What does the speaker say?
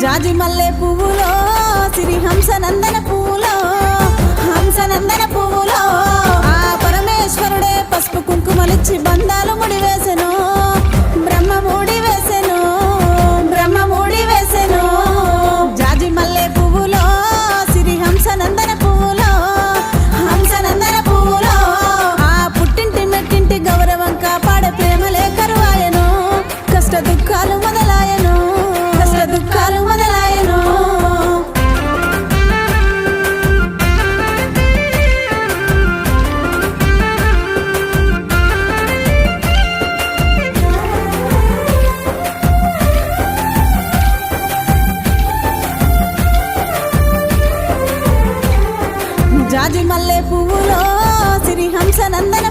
జాజి మల్లె పువ్వులో సిరి హంసనందన పువ్వులో హంసనందన పువ్వులో ఆ పరమేశ్వరుడే పసుపు కుంకుమలిచ్చి బంధాలు ముడివేసెను బ్రహ్మ ముడి వేసెను బ్రహ్మ ముడి వేసెను జాజి మల్లె పువ్వులో సిరి హంసనందన పువ్వులో హంసనందన పువ్వులో ఆ పుట్టింటి మెట్టింటి గౌరవం కాపాడే ప్రేమలే కరువాయను కష్ట దుఃఖాలు మొదలాయను కష్ట దుఃఖాలు మొదలాయను జాజి మల్లె పువ్వులో సిరి హంసనందన